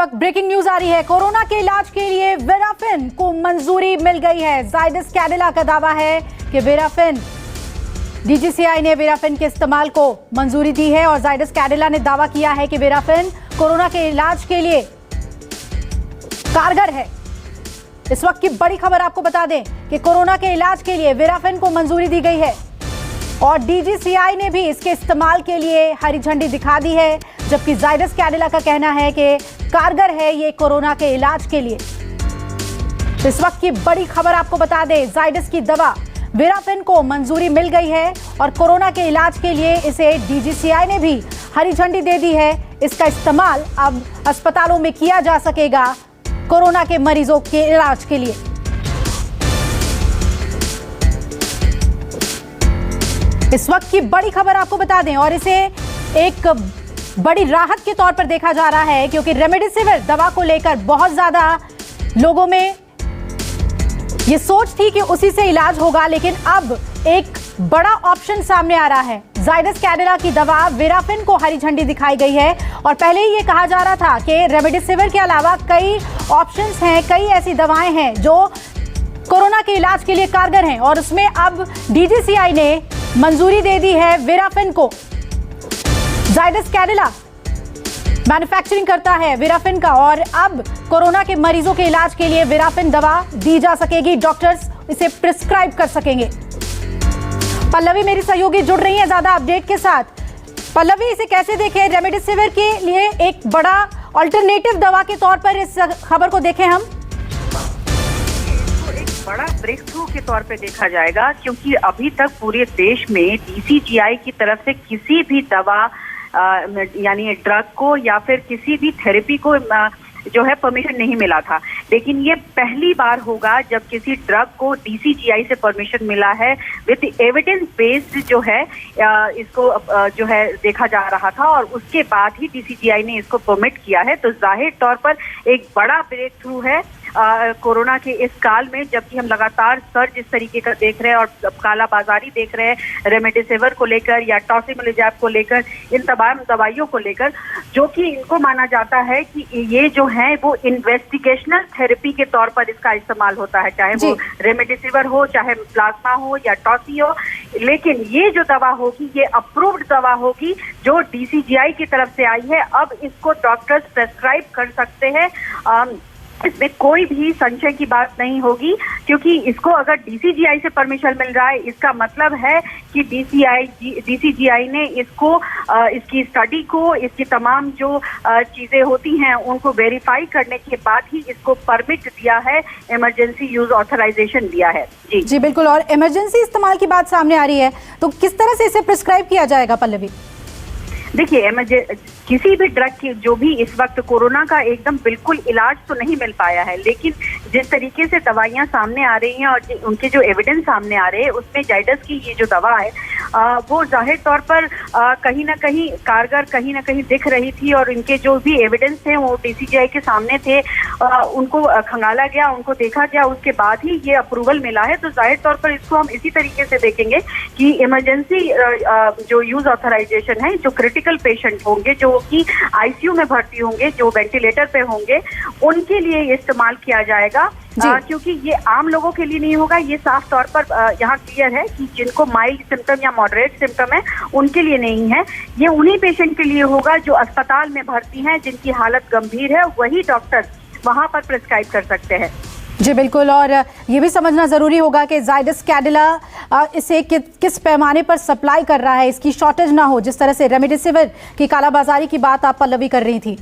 वक्त breaking news आ रही है। कोरोना के इलाज के लिए वेराफिन को मंजूरी मिल गई है। जाइडस कैडिला का दावा है कि वेराफिन डीजीसीआई ने वेराफिन के इस्तेमाल को मंजूरी दी है और जाइडस कैडिला ने दावा किया है कि वेराफिन कोरोना के इलाज के लिए कारगर है। इस वक्त की बड़ी खबर आपको बता दें कि कोरोना के इलाज के लिए वेराफिन को मंजूरी दी गई है और डीजीसीआई ने भी इसके इस्तेमाल के लिए हरी झंडी दिखा दी है, जबकि जाइडस कैडिला का कहना है कि कारगर है ये कोरोना के इलाज के लिए। इस वक्त की बड़ी खबर आपको बता दें, जाइडस की दवा वेराफिन को मंजूरी मिल गई है और कोरोना के इलाज के लिए इसे डीजीसीआई ने भी हरी झंडी दे दी है। इसका इस्तेमाल अब अस्पतालों में किया जा सकेगा कोरोना के मरीजों के इलाज के लिए। इस वक्त की बड़ी खबर आपको बता दें और इसे एक बड़ी राहत के तौर पर देखा जा रहा है, क्योंकि रेमडेसिविर दवा को लेकर बहुत ज्यादा लोगों में ये सोच थी कि उसी से इलाज होगा, लेकिन अब एक बड़ा ऑप्शन सामने आ रहा है। जाइडस कैडिला की दवा वेराफिन को हरी झंडी दिखाई गई है और पहले ही ये कहा जा रहा था कि रेमडेसिविर के अलावा कई ऑप्शंस हैं, कई ऐसी दवाएं हैं जो कोरोना के इलाज के लिए कारगर हैं और उसमें अब डीजीसीआई ने मंजूरी दे दी है वेराफिन को। जाइडस कैडिला मैन्युफैक्चरिंग करता है वेराफिन का और अब कोरोना के मरीजों के इलाज के लिए वेराफिन दवा दी जा सकेगी। डॉक्टर्स इसे प्रिस्क्राइब कर सकेंगे। पल्लवी मेरी सहयोगी जुड़ रही है ज्यादा अपडेट के साथ। पल्लवी, इसे कैसे देखें? रेमडेसिविर के लिए एक बड़ा अल्टरनेटिव दवा के तौर पर इस खबर को देखें हम। बड़ा ब्रेक थ्रू के तौर पे देखा जाएगा, क्योंकि अभी तक पूरे देश में डीसीजीआई की तरफ से किसी भी दवा यानी ड्रग को या फिर किसी भी थेरेपी को जो है परमिशन नहीं मिला था। लेकिन ये पहली बार होगा जब किसी ड्रग को डीसीजीआई से परमिशन मिला है विद एविडेंस बेस्ड जो है इसको जो है देखा जा रहा था और उसके बाद ही डीसीजीआई ने इसको परमिट किया है। तो जाहिर तौर पर एक बड़ा ब्रेक थ्रू है कोरोना के इस काल में, जबकि हम लगातार सर्ज इस तरीके का देख रहे हैं और कालाबाजारी देख रहे हैं रेमडेसिविर को लेकर या टॉसिलिजुमैब को लेकर, इन तमाम दवाइयों को लेकर, जो कि इनको माना जाता है कि ये जो है वो इन्वेस्टिगेशनल थेरेपी के तौर पर इसका इस्तेमाल होता है, चाहे वो रेमडेसिविर हो, चाहे प्लाज्मा हो या टॉसी हो। लेकिन ये जो दवा होगी ये अप्रूव्ड दवा होगी जो डीसीजीआई की तरफ से आई है। अब इसको डॉक्टर्स प्रेस्क्राइब कर सकते हैं, इसमें कोई भी संशय की बात नहीं होगी, क्योंकि इसको अगर डीसीजीआई से परमिशन मिल रहा है इसका मतलब है कि डीसीजीआई ने इसको इसकी स्टडी को, इसकी तमाम जो चीजें होती हैं उनको वेरीफाई करने के बाद ही इसको परमिट दिया है, इमरजेंसी यूज ऑथराइजेशन दिया है। जी बिल्कुल। और इमरजेंसी इस्तेमाल की बात सामने आ रही है, तो किस तरह से इसे प्रिस्क्राइब किया जाएगा पल्लवी? देखिए, किसी भी ड्रग की जो भी इस वक्त कोरोना का एकदम बिल्कुल इलाज तो नहीं मिल पाया है, लेकिन जिस तरीके से दवाइयां सामने आ रही हैं और उनके जो एविडेंस सामने आ रहे हैं उसमें जाइडस की ये जो दवा है वो जाहिर तौर पर कहीं ना कहीं कारगर कहीं ना कहीं दिख रही थी और इनके जो भी एविडेंस थे वो डीसीजीआई के सामने थे, उनको खंगाला गया, उनको देखा गया, उसके बाद ही ये अप्रूवल मिला है। तो जाहिर तौर पर इसको हम इसी तरीके से देखेंगे कि इमरजेंसी जो यूज ऑथराइजेशन है, जो क्रिटिकल पेशेंट होंगे, जो कि आईसीयू में भर्ती होंगे, जो वेंटिलेटर पे होंगे, उनके लिए इस्तेमाल किया जाएगा, क्योंकि ये आम लोगों के लिए नहीं होगा। ये साफ तौर पर यहाँ क्लियर है कि जिनको माइल्ड सिम्टम या मॉडरेट सिम्टम है उनके लिए नहीं है, ये उन्हीं पेशेंट के लिए होगा जो अस्पताल में भर्ती हैं, जिनकी हालत गंभीर है, वही डॉक्टर वहां पर प्रिस्क्राइब कर सकते हैं। जी बिल्कुल। और ये भी समझना जरूरी होगा कि जाइडस कैडिला इसे किस पैमाने पर सप्लाई कर रहा है, इसकी शॉर्टेज ना हो, जिस तरह से रेमडेसिविर की कालाबाजारी की बात आप पल्लवी कर रही थी।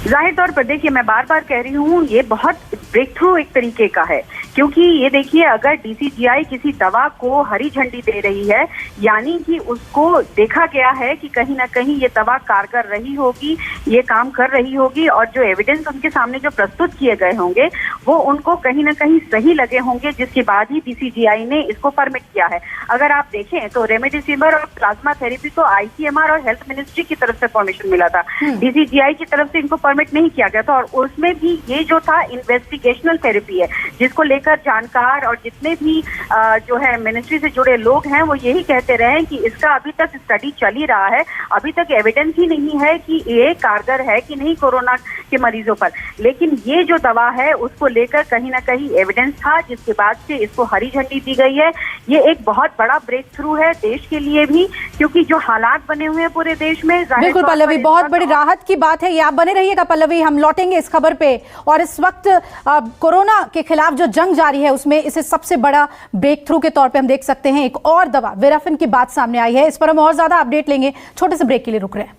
जाहिर तौर पर देखिए, मैं बार बार कह रही हूँ ये बहुत ब्रेक थ्रू एक तरीके का है, क्योंकि ये देखिए अगर डीसीजीआई किसी दवा को हरी झंडी दे रही है यानी कि उसको देखा गया है कि कहीं ना कहीं ये दवा कारगर रही होगी, ये काम कर रही होगी और जो एविडेंस उनके सामने जो प्रस्तुत किए गए होंगे वो उनको कहीं ना कहीं सही लगे होंगे, जिसके बाद ही डीसीजीआई ने इसको परमिट किया है। अगर आप देखें तो रेमडेसिविर और प्लाज्मा थेरेपी को आईसीएमआर और हेल्थ मिनिस्ट्री की तरफ से परमिशन मिला था, डीसीजीआई की तरफ से इनको परमिट नहीं किया गया था। और उसमें भी ये जो था इन्वेस्टिगेशनल थेरेपी है, जिसको लेकर जानकार और जितने भी जो है मिनिस्ट्री से जुड़े लोग हैं वो यही कहते रहे हैं कि इसका अभी तक स्टडी चल ही रहा है, अभी तक एविडेंस ही नहीं है कि ये कारगर है कि नहीं कोरोना के मरीजों पर। लेकिन ये जो दवा है उसको लेकर कहीं ना कहीं एविडेंस था, जिसके बाद से इसको हरी झंडी दी गई है। ये एक बहुत बड़ा ब्रेक थ्रू है देश के लिए भी, क्योंकि जो हालात बने हुए हैं पूरे देश में, बिल्कुल पल्लवी, बहुत बड़ी राहत की बात है ये। आप बने रहिएगा पल्लवी, हम लौटेंगे इस खबर पे। और इस वक्त कोरोना के खिलाफ जो जंग जारी है उसमें इसे सबसे बड़ा ब्रेक थ्रू के तौर पे हम देख सकते हैं। एक और दवा वेराफिन की बात सामने आई है, इस पर हम और ज्यादा अपडेट लेंगे। छोटे से ब्रेक के लिए रुक रहे हैं।